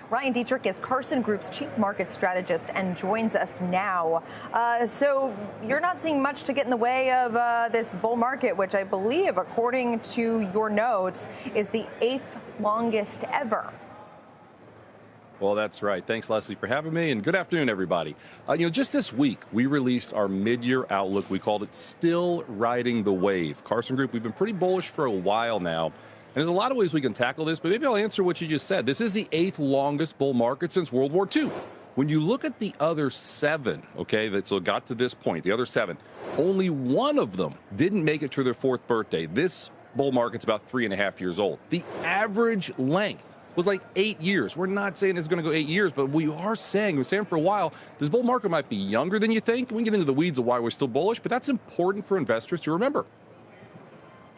Ryan Detrick is Carson Group's chief market strategist and joins us now. So you're not seeing much to get in the way of this bull market, which I believe, according to your notes, is the 8th longest ever. Well, that's right. Thanks, Leslie, for having me, and good afternoon, everybody. Just this week, we released our mid-year outlook. We called it Still Riding the Wave. Carson Group, we've been pretty bullish for a while now, and there's a lot of ways we can tackle this, but maybe I'll answer what you just said. This is the 8th longest bull market since World War II. When you look at the other 7, so it got to this point, the other 7, only one of them didn't make it to their 4th birthday. This bull market's about 3.5 years old. The average length was like 8 years. We're not saying it's going to go 8 years, but we're saying for a while, this bull market might be younger than you think. We can get into the weeds of why we're still bullish, but that's important for investors to remember.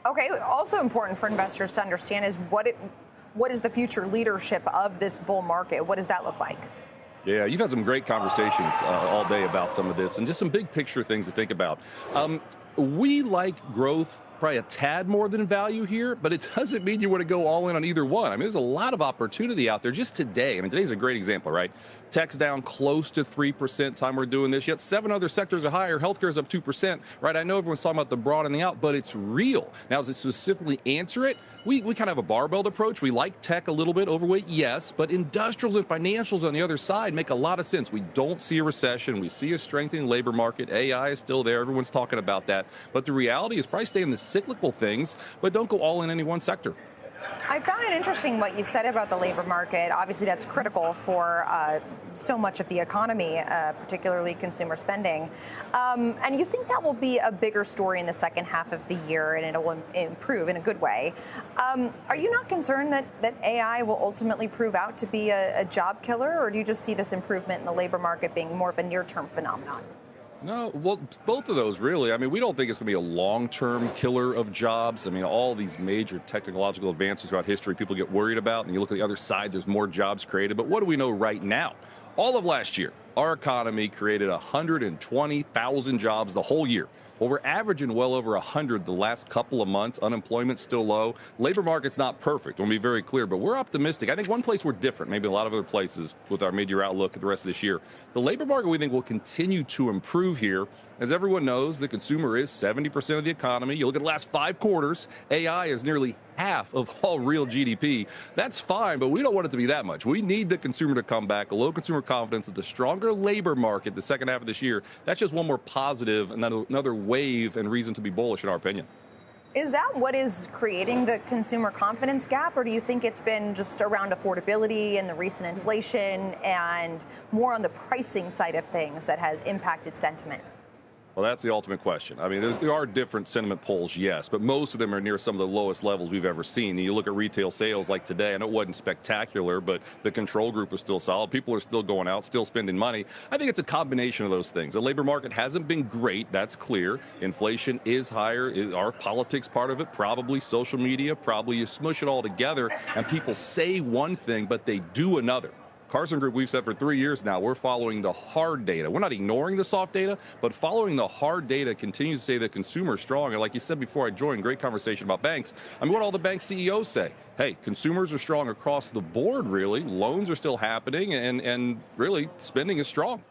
Okay, also important for investors to understand is what is the future leadership of this bull market? What does that look like? Yeah, you've had some great conversations all day about some of this and just some big picture things to think about. We like growth probably a tad more than value here, but it doesn't mean you want to go all in on either one. I mean, there's a lot of opportunity out there just today. I mean, today's a great example, right? Tech's down close to 3% time we're doing this, yet 7 other sectors are higher. Healthcare is up 2%, right? I know everyone's talking about the broadening out, but it's real. Now, to specifically answer it, we kind of have a barbelled approach. We like tech a little bit, overweight, yes, but industrials and financials on the other side make a lot of sense. We don't see a recession. We see a strengthening labor market. AI is still there. Everyone's talking about that. But the reality is probably stay in the cyclical things, but don't go all in any one sector. I found it interesting what you said about the labor market. Obviously, that's critical for so much of the economy, particularly consumer spending. And you think that will be a bigger story in the second half of the year, and it will improve in a good way. Are you not concerned that AI will ultimately prove out to be a job killer, or do you just see this improvement in the labor market being more of a near-term phenomenon? No, well, both of those, really. I mean, we don't think it's going to be a long-term killer of jobs. I mean, all these major technological advances throughout history people get worried about, and you look at the other side, there's more jobs created. But what do we know right now? All of last year, our economy created 120,000 jobs the whole year. Well, we're averaging well over 100 the last couple of months. Unemployment's still low. Labor market's not perfect. We'll be very clear, but we're optimistic. I think one place we're different, maybe a lot of other places with our mid-year outlook at the rest of this year. The labor market, we think, will continue to improve here. As everyone knows, the consumer is 70% of the economy. You look at the last 5 quarters, AI is nearly half of all real GDP. That's fine, but we don't want it to be that much. We need the consumer to come back, a low consumer confidence with the stronger labor market the second half of this year. That's just one more positive and another wave and reason to be bullish, in our opinion. Is that what is creating the consumer confidence gap, or do you think it's been just around affordability and the recent inflation and more on the pricing side of things that has impacted sentiment? Well, that's the ultimate question. I mean, there are different sentiment polls, yes, but most of them are near some of the lowest levels we've ever seen. And you look at retail sales like today, I know it wasn't spectacular, but the control group was still solid. People are still going out, still spending money. I think it's a combination of those things. The labor market hasn't been great. That's clear. Inflation is higher. Our politics part of it, probably social media, probably you smush it all together and people say one thing, but they do another. Carson Group, we've said for 3 years now, we're following the hard data. We're not ignoring the soft data, but following the hard data continues to say the consumer is strong. And like you said before I joined, great conversation about banks. I mean, what all the bank CEOs say? Hey, consumers are strong across the board, really. Loans are still happening, and really, spending is strong.